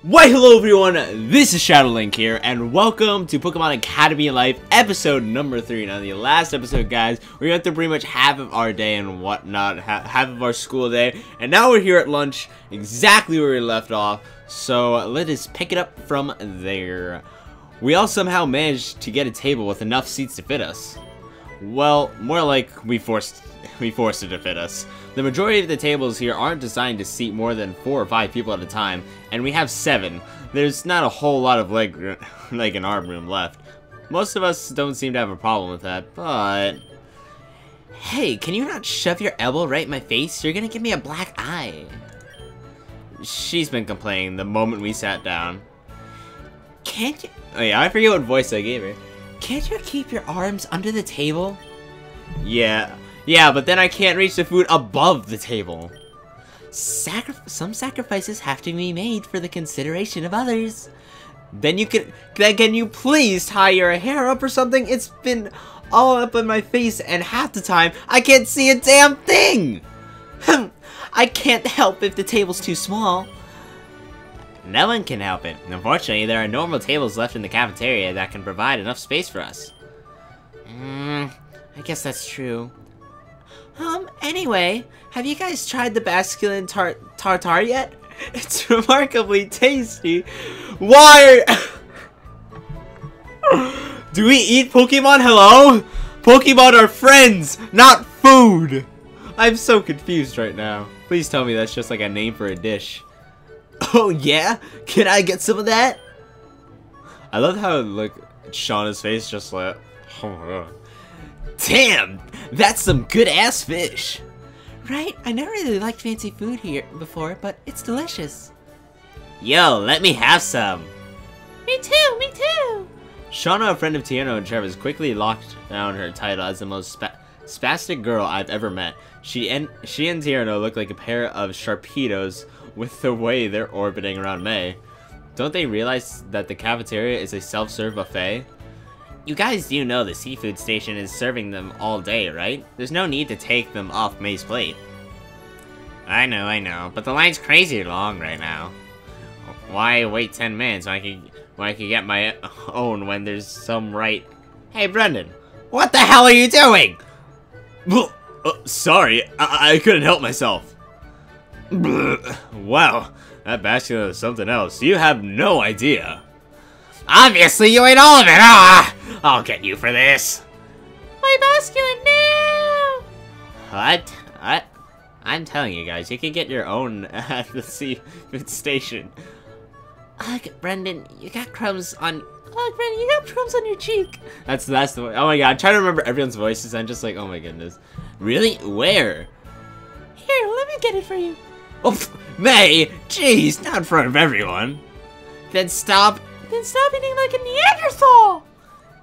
Why hello everyone, this is ShadowLink here, and welcome to Pokemon Academy Life, episode number 3. Now, in the last episode, guys, we went through pretty much half of our day and whatnot, half of our school day, and now we're here at lunch, exactly where we left off, so let us pick it up from there. We all somehow managed to get a table with enough seats to fit us. Well, more like we forced it to fit us. The majority of the tables here aren't designed to seat more than 4 or 5 people at a time, and we have 7. There's not a whole lot of leg and arm room left. Most of us don't seem to have a problem with that, but... Hey, can you not shove your elbow right in my face? You're gonna give me a black eye. She's been complaining the moment we sat down. Can't you... Oh yeah, I forget what voice I gave her. Can't you keep your arms under the table? Yeah, but then I can't reach the food above the table. Some sacrifices have to be made for the consideration of others. Then can you please tie your hair up or something? It's been all up in my face, and half the time I can't see a damn thing. I can't help if the table's too small. No one can help it. Unfortunately, there are normal tables left in the cafeteria that can provide enough space for us. I guess that's true. Anyway, have you guys tried the Basculin tartar yet? It's remarkably tasty. Why? Do we eat Pokemon? Hello? Pokemon are friends, not food. I'm so confused right now. Please tell me that's just like a name for a dish. Oh yeah? Can I get some of that? I love how Shauna's face just like, oh my god. Damn, that's some good ass fish. Right? I never really liked fancy food here before, but it's delicious. Yo, let me have some. Me too, me too. Shauna, a friend of Tierno and Travis, quickly locked down her title as the most spastic girl I've ever met. She and Tierno look like a pair of Sharpedos with the way they're orbiting around May. Don't they realize that the cafeteria is a self-serve buffet? You guys do know the seafood station is serving them all day, right? There's no need to take them off May's plate. I know, but the line's crazy long right now. Why wait 10 minutes when I can get my own when there's some right... Hey, Brendan, what the hell are you doing? Sorry, I couldn't help myself. Wow, that Basculin is something else. You have no idea. Obviously, you ate all of it! Ah! I'll get you for this! My Basculin, no! What? I'm telling you guys, you can get your own at the seafood station. Ugh, Brendan, you got crumbs on... Ugh, Brendan, you got crumbs on your cheek! That's the way. Oh my god, I'm trying to remember everyone's voices, I'm just like, oh my goodness. Really? Where? Here, let me get it for you. Oh, May! Jeez, not in front of everyone. Then stop eating like a Neanderthal!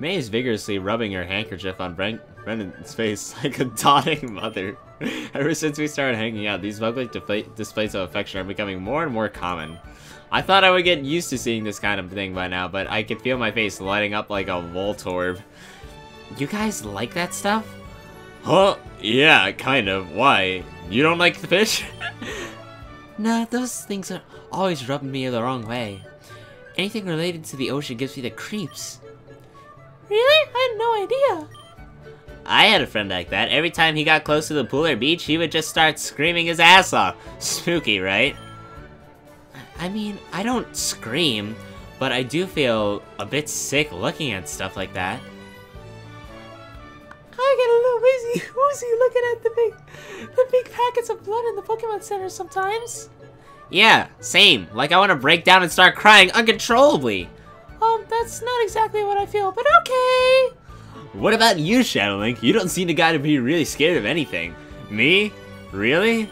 May is vigorously rubbing her handkerchief on Brendan's face like a dotting mother. Ever since we started hanging out, these public displays of affection are becoming more and more common. I thought I would get used to seeing this kind of thing by now, but I could feel my face lighting up like a Voltorb. You guys like that stuff? Huh? Yeah, kind of. Why? You don't like the fish? Nah, those things are always rubbing me the wrong way. Anything related to the ocean gives me the creeps. Really? I had no idea. I had a friend like that. Every time he got close to the pool or beach, he would just start screaming his ass off. Spooky, right? I mean, I don't scream, but I do feel a bit sick looking at stuff like that. I get a little woozy looking at the big packets of blood in the Pokemon Center sometimes. Yeah, same. Like I want to break down and start crying uncontrollably. That's not exactly what I feel, but okay. What about you, ShadowLink? You don't seem the guy to be really scared of anything. Me? Really?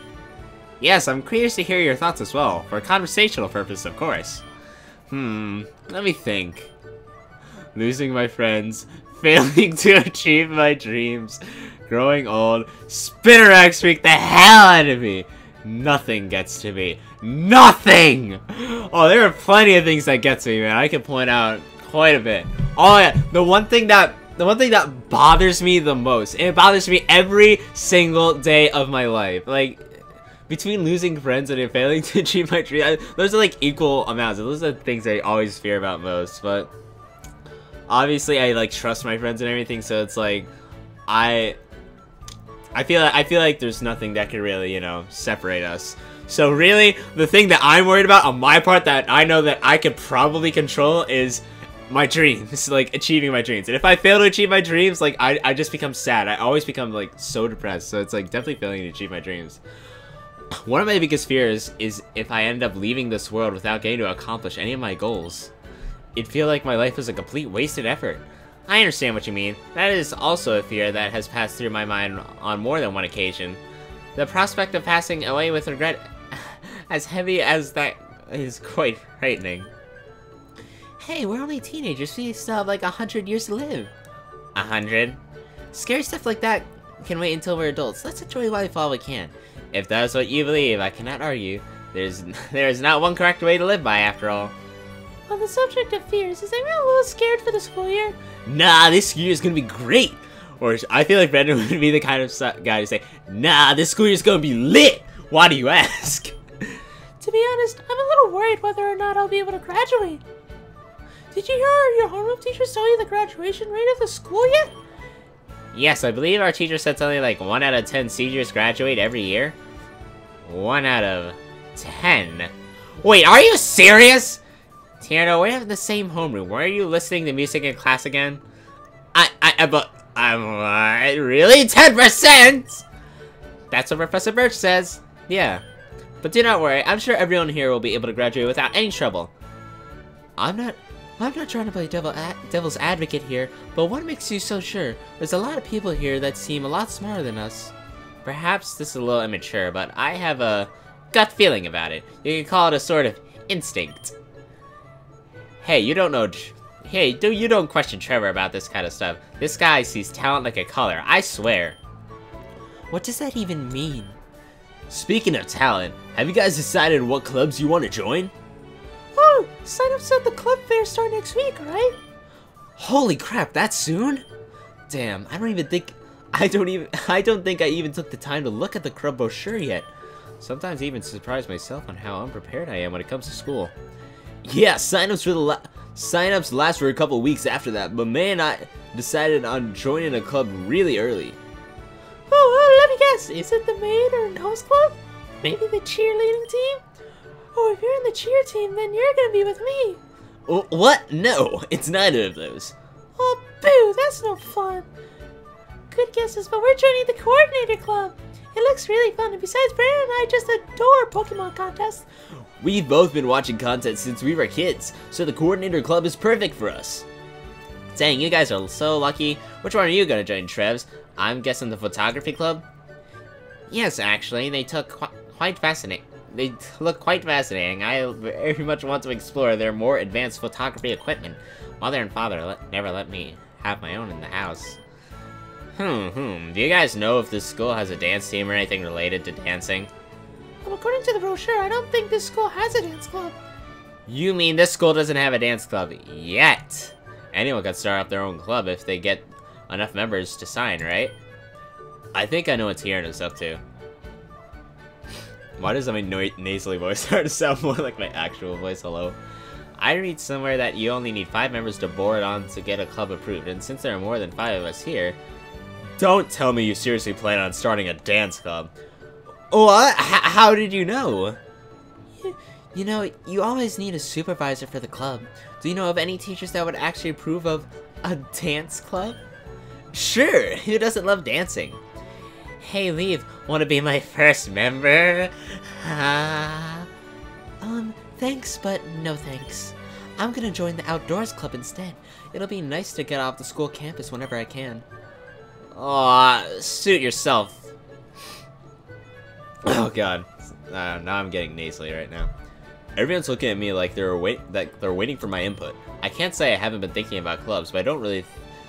Yes, I'm curious to hear your thoughts as well, for a conversational purpose, of course. Let me think. Losing my friends, failing to achieve my dreams, growing old, Spinarak freaked the hell out of me. Nothing gets to me. Nothing! Oh, there are plenty of things that get to me, man. I can point out quite a bit. Oh yeah, the one thing that bothers me the most, and it bothers me every single day of my life, like, between losing friends and failing to achieve my dream, those are like equal amounts. Those are the things I always fear about most. But obviously, I like trust my friends and everything, so it's like I feel like there's nothing that could really, you know, separate us. So really, the thing that I'm worried about on my part that I know that I could probably control is my dreams, like achieving my dreams. And if I fail to achieve my dreams, like I just become sad. I always become like so depressed. So it's like definitely failing to achieve my dreams. One of my biggest fears is if I end up leaving this world without getting to accomplish any of my goals. It'd feel like my life was a complete wasted effort. I understand what you mean. That is also a fear that has passed through my mind on more than one occasion. The prospect of passing away with regret, as heavy as that, is quite frightening. Hey, we're only teenagers, we still have like 100 years to live. 100? Scary stuff like that can wait until we're adults. Let's enjoy life while we can. If that's what you believe, I cannot argue. There is not one correct way to live by, after all. On the subject of fears, is anyone a little scared for the school year? Nah, this year is gonna be great. Or I feel like Brandon would be the kind of guy to say, nah, this school year is gonna be lit. Why do you ask? To be honest, I'm a little worried whether or not I'll be able to graduate. Did you hear your homeroom teacher tell you the graduation rate of the school yet? Yes, I believe our teacher said something like 1 out of 10 seniors graduate every year. 1 out of 10? Wait, are you serious? Tierno, we have the same homeroom. Why are you listening to music in class again? I'm really 10%? That's what Professor Birch says. Yeah. But do not worry, I'm sure everyone here will be able to graduate without any trouble. I'm not trying to play devil's advocate here, but what makes you so sure? There's a lot of people here that seem a lot smarter than us. Perhaps this is a little immature, but I have a gut feeling about it. You can call it a sort of instinct. Hey, you don't question Trevor about this kind of stuff. This guy sees talent like a color, I swear. What does that even mean? Speaking of talent, have you guys decided what clubs you want to join? Oh, sign-ups at the club fair start next week, right? Holy crap, that soon? Damn, I don't think I even took the time to look at the club brochure yet. Sometimes I even surprise myself on how unprepared I am when it comes to school. Yeah, sign-ups last for a couple weeks after that, but man, I decided on joining a club really early. Oh, let me guess, is it the maid or nose club? Maybe the cheerleading team? Oh, if you're in the cheer team, then you're gonna be with me. What? No, it's neither of those. Oh, boo, that's no fun. Good guesses, but we're joining the coordinator club. It looks really fun, and besides, Brandon and I just adore Pokemon contests. We've both been watching content since we were kids, so the coordinator club is perfect for us. Dang, you guys are so lucky. Which one are you gonna join, Trevs? I'm guessing the photography club? Yes, actually, they look quite fascinating. I very much want to explore their more advanced photography equipment. Mother and father never let me have my own in the house. Do you guys know if this school has a dance team or anything related to dancing? Well, according to the brochure, I don't think this school has a dance club. You mean this school doesn't have a dance club yet? Anyone can start up their own club if they get enough members to sign, right? I think I know what Tierna's up to. Why does my nasally voice start to sound more like my actual voice? Hello? I read somewhere that you only need 5 members to board on to get a club approved, and since there are more than 5 of us here... Don't tell me you seriously plan on starting a dance club. What? How did you know? You know, you always need a supervisor for the club. Do you know of any teachers that would actually approve of a dance club? Sure, who doesn't love dancing? Hey, Leave, wanna be my first member? Thanks, but no thanks. I'm gonna join the outdoors club instead. It'll be nice to get off the school campus whenever I can. Aw, suit yourself. Oh god, now I'm getting nasally right now. Everyone's looking at me like they're waiting for my input. I can't say I haven't been thinking about clubs, but I don't really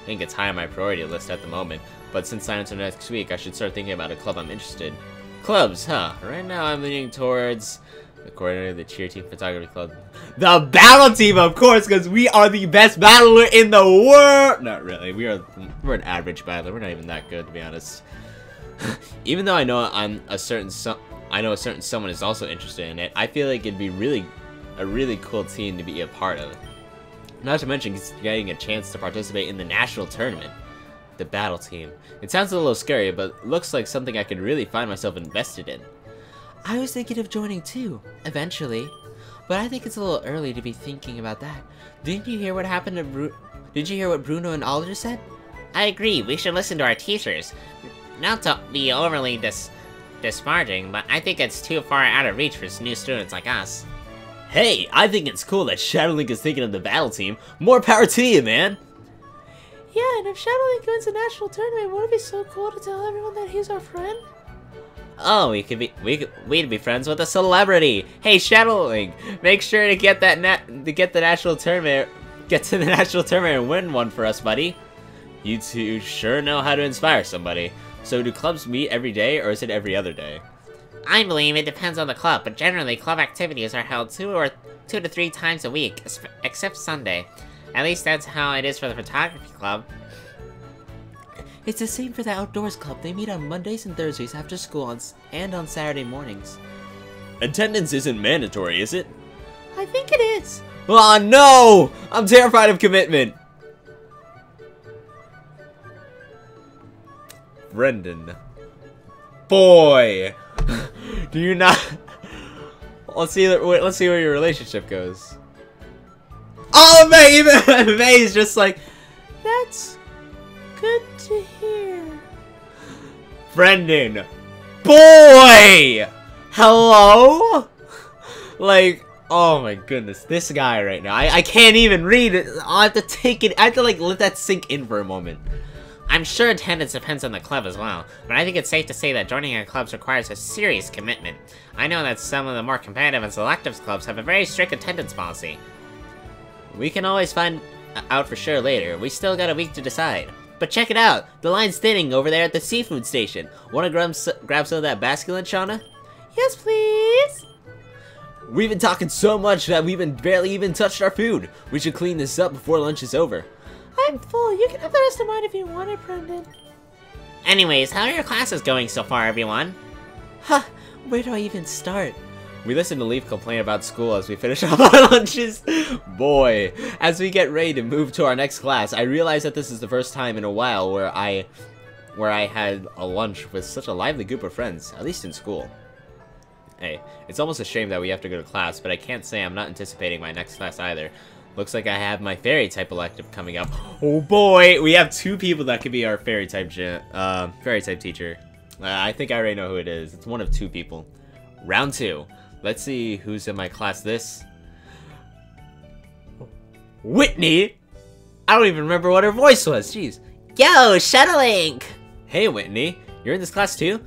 think it's high on my priority list at the moment. But since sign-ups are next week, I should start thinking about a club I'm interested. Clubs, huh? Right now I'm leaning towards the coordinator of the cheer team photography club. The battle team, of course, because we are the best battler in the world! Not really, we're an average battler. We're not even that good, to be honest. Even though I know on a certain I know a certain someone is also interested in it. I feel like it'd be a really cool team to be a part of. Not to mention getting a chance to participate in the national tournament. The battle team. It sounds a little scary, but looks like something I could really find myself invested in. I was thinking of joining too, eventually. But I think it's a little early to be thinking about that. Didn't you hear what happened to Did you hear what Bruno and Alder said? I agree, we should listen to our teachers. Not to be overly disparaging, but I think it's too far out of reach for new students like us. Hey, I think it's cool that Shadowlink is thinking of the battle team. More power to you, man! Yeah, and if Shadowlink wins the national tournament, wouldn't it be so cool to tell everyone that he's our friend? Oh, we'd be friends with a celebrity. Hey, Shadowlink, make sure to get the national tournament, get to the national tournament and win one for us, buddy. You two sure know how to inspire somebody. So do clubs meet every day, or is it every other day? I believe it depends on the club, but generally club activities are held 2 to 3 times a week, except Sunday. At least that's how it is for the photography club. It's the same for the outdoors club. They meet on Mondays and Thursdays after school and on Saturday mornings. Attendance isn't mandatory, is it? I think it is. Oh no! I'm terrified of commitment! Brendan. Boy! Do you not... Let's see where your relationship goes. Oh, May! May's just like... That's good to hear. Brendan. Boy! Hello? Like... Oh my goodness, this guy right now. I can't even read it. I have to take it. I have to like let that sink in for a moment. I'm sure attendance depends on the club as well, but I think it's safe to say that joining a club requires a serious commitment. I know that some of the more competitive and selective clubs have a very strict attendance policy. We can always find out for sure later. We still got a week to decide. But check it out. The line's thinning over there at the seafood station. Wanna grab some of that basculin, Shauna? Yes, please. We've been talking so much that we've been barely even touched our food. We should clean this up before lunch is over. I'm full. You can have the rest of mine if you want it, Brendan. Anyways, how are your classes going so far, everyone? Huh, where do I even start? We listen to Leaf complain about school as we finish up our lunches. Boy, as we get ready to move to our next class, I realize that this is the first time in a while where I had a lunch with such a lively group of friends, at least in school. Hey, it's almost a shame that we have to go to class, but I can't say I'm not anticipating my next class either. Looks like I have my fairy type elective coming up. Oh boy, we have 2 people that could be our fairy type teacher. I think I already know who it is. It's one of 2 people. Round 2. Let's see who's in my class this. Whitney! I don't even remember what her voice was. Jeez. Yo, Shadowlink! Hey, Whitney. You're in this class too?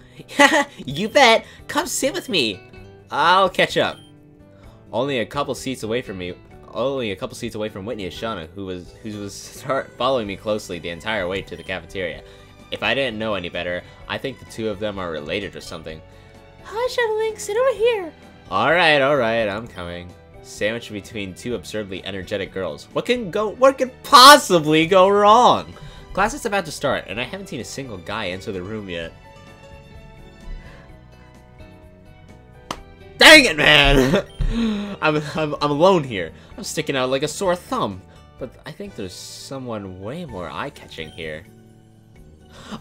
You bet. Come sit with me. I'll catch up. Only a couple seats away from Whitney is Shauna, who was following me closely the entire way to the cafeteria. If I didn't know any better, I think the 2 of them are related or something. Hi, Shadowlink. Sit over here. Alright, I'm coming. Sandwiched between 2 absurdly energetic girls. What could possibly go wrong? Class is about to start, and I haven't seen a single guy enter the room yet. Dang it, man! I'm alone here. I'm sticking out like a sore thumb. But I think there's someone way more eye-catching here.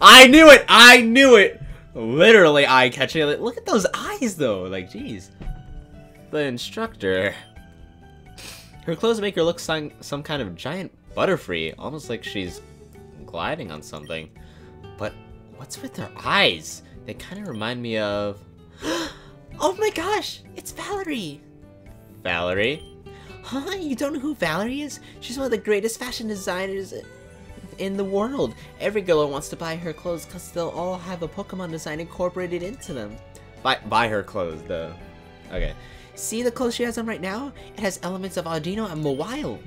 I knew it! I knew it! Literally eye-catching. Look at those eyes, though. Like, jeez. The instructor. Her clothes make her look some kind of giant butterfree. Almost like she's gliding on something. But what's with her eyes? They kind of remind me of... Oh my gosh! It's Valerie! Valerie? Huh? You don't know who Valerie is? She's one of the greatest fashion designers in the world. Every girl wants to buy her clothes because they'll all have a Pokemon design incorporated into them. Buy her clothes, though. Okay. See the clothes she has on right now? It has elements of Audino and Mawile.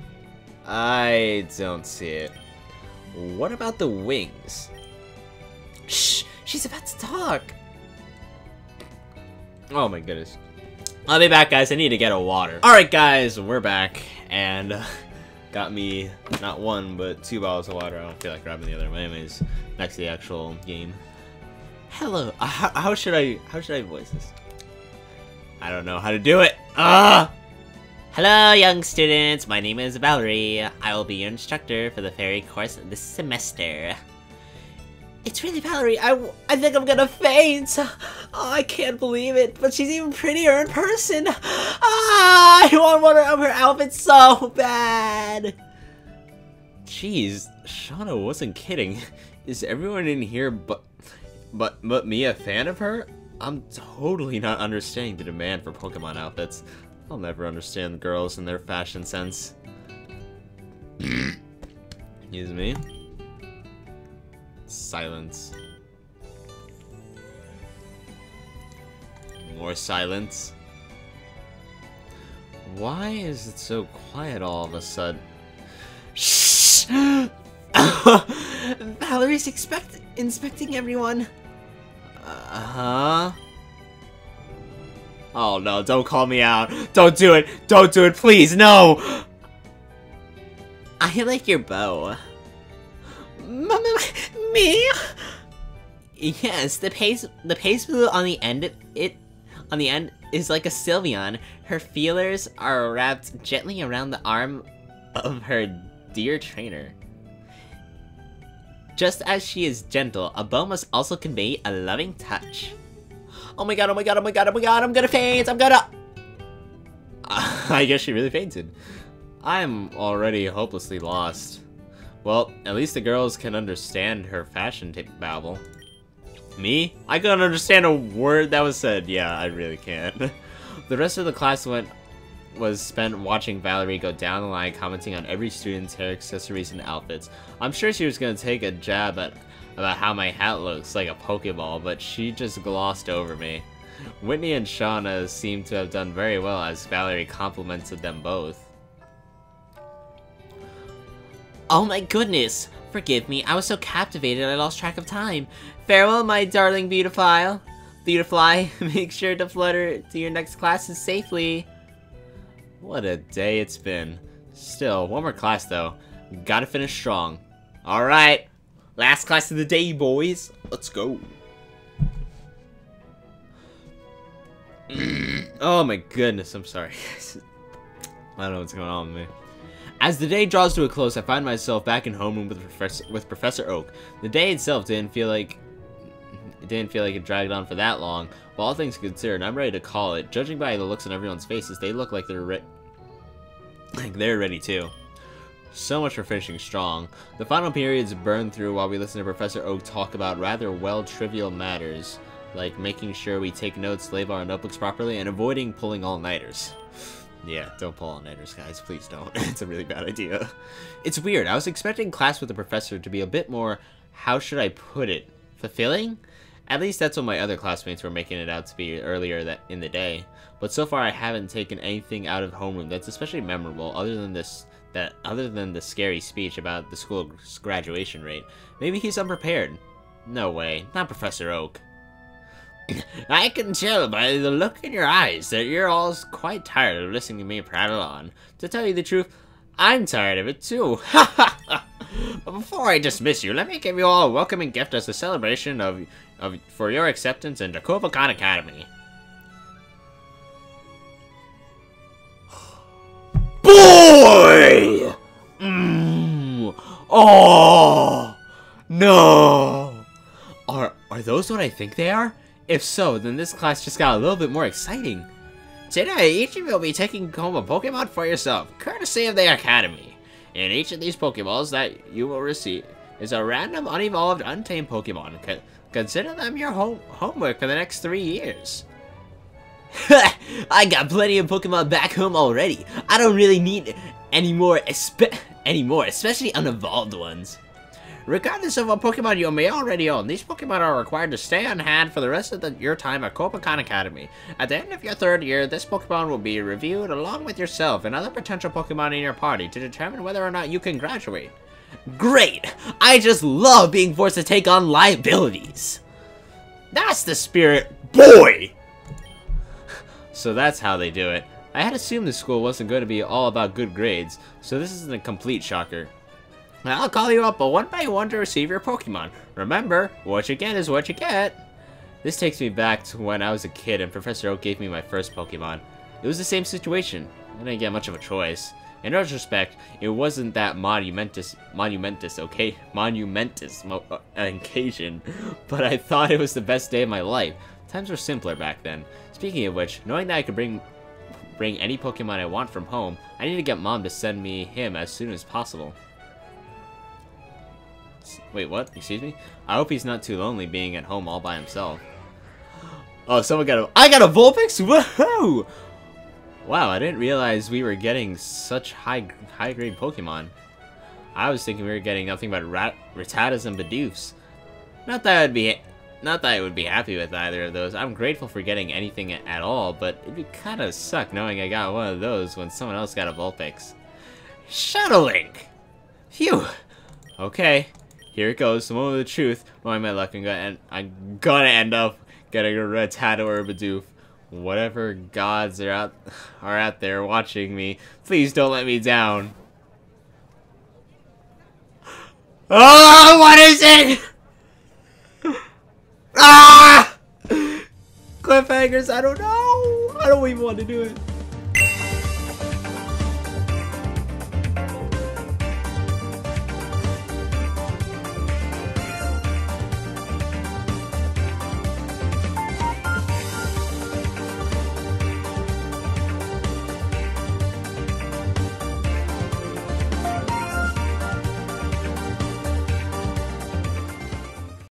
I don't see it. What about the wings? Shh! She's about to talk! Oh my goodness. I'll be back, guys. I need to get a water. Alright, guys. We're back. And got me not 1, but 2 bottles of water. I don't feel like grabbing the other. But anyways, back to the actual game. Hello. How should I voice this? I don't know how to do it. Ah! Hello, young students. My name is Valerie. I will be your instructor for the fairy course this semester. It's really Valerie. I think I'm gonna faint. Oh, I can't believe it. But she's even prettier in person. Ah, I want one of her outfits so bad. Jeez, Shauna wasn't kidding. Is everyone in here but me a fan of her? I'm totally not understanding the demand for Pokemon outfits. I'll never understand girls and their fashion sense. Excuse me. Silence. More silence. Why is it so quiet all of a sudden? Shh! Valerie's inspecting everyone. Uh-huh. Oh no, don't call me out. Don't do it. Don't do it, please. No. I like your bow. Me? Yes, the paste blue on the end of it is like a Sylveon. Her feelers are wrapped gently around the arm of her dear trainer. Just as she is gentle, a bow must also convey a loving touch. Oh my god, oh my god, oh my god, oh my god, I'm gonna faint, I'm gonna... I guess she really fainted. I'm already hopelessly lost. Well, at least the girls can understand her fashion babble. Me? I couldn't understand a word that was said. Yeah, I really can't. The rest of the class was spent watching Valerie go down the line, commenting on every student's hair accessories and outfits. I'm sure she was gonna take a jab at about how my hat looks like a Pokeball, but she just glossed over me. Whitney and Shauna seem to have done very well as Valerie complimented them both. Oh my goodness! Forgive me, I was so captivated I lost track of time. Farewell, my darling Beautifly. Make sure to flutter to your next classes safely. What a day it's been. Still, one more class though. Gotta finish strong. Alright, last class of the day, boys. Let's go. Oh my goodness, I'm sorry. I don't know what's going on with me. As the day draws to a close, I find myself back in homeroom with Professor Oak. The day itself didn't feel like it dragged on for that long. But all things considered, I'm ready to call it. Judging by the looks on everyone's faces, they look like they're ready too. So much for finishing strong. The final periods burn through while we listen to Professor Oak talk about rather trivial matters, like making sure we take notes, label our notebooks properly, and avoiding pulling all-nighters. Yeah, don't pull all-nighters, guys. Please don't. It's a really bad idea. It's weird. I was expecting class with the professor to be a bit more, how should I put it, fulfilling? At least that's what my other classmates were making it out to be earlier in the day. But so far I haven't taken anything out of homeroom that's especially memorable other than the scary speech about the school's graduation rate. Maybe he's unprepared. No way. Not Professor Oak. I can tell by the look in your eyes that you're all quite tired of listening to me prattle on. To tell you the truth, I'm tired of it too. But before I dismiss you, let me give you all a welcoming gift as a celebration for your acceptance into Koba Khan Academy. Boy! Oh! No! Are those what I think they are? If so, then this class just got a little bit more exciting. Today, each of you will be taking home a Pokemon for yourself, courtesy of the Academy. In each of these Pokeballs that you will receive is a random, unevolved, untamed Pokemon. Consider them your homework for the next 3 years. I got plenty of Pokemon back home already. I don't really need any more, especially unevolved ones. Regardless of what Pokemon you may already own, these Pokemon are required to stay on hand for the rest of your time at Koba Khan Academy. At the end of your 3rd year, this Pokemon will be reviewed along with yourself and other potential Pokemon in your party to determine whether or not you can graduate. Great! I just love being forced to take on liabilities. That's the spirit, boy! So that's how they do it. I had assumed the school wasn't going to be all about good grades, so this isn't a complete shocker. I'll call you up one by one to receive your Pokemon. Remember, what you get is what you get. This takes me back to when I was a kid and Professor Oak gave me my first Pokemon. It was the same situation. I didn't get much of a choice. In retrospect, it wasn't that monumentous occasion, but I thought it was the best day of my life. Times were simpler back then. Speaking of which, knowing that I could bring any Pokemon I want from home, I need to get Mom to send me him as soon as possible. Wait, what? Excuse me? I hope he's not too lonely being at home all by himself. Oh, I got a Vulpix? Woohoo! Wow, I didn't realize we were getting such high-grade Pokemon. I was thinking we were getting nothing but Rattatas and Bidoofs. Not that I would be happy with either of those. I'm grateful for getting anything at all, but it'd be kind of suck knowing I got one of those when someone else got a Vulpix. Shadow Link! Phew! Okay, here it goes. The moment of the truth. Knowing my luck, I'm gonna end up getting a Rattata or a Bidoof. Whatever gods are out there watching me, please don't let me down. Oh, what is it? Ah! Cliffhangers, I don't know. I don't even want to do it.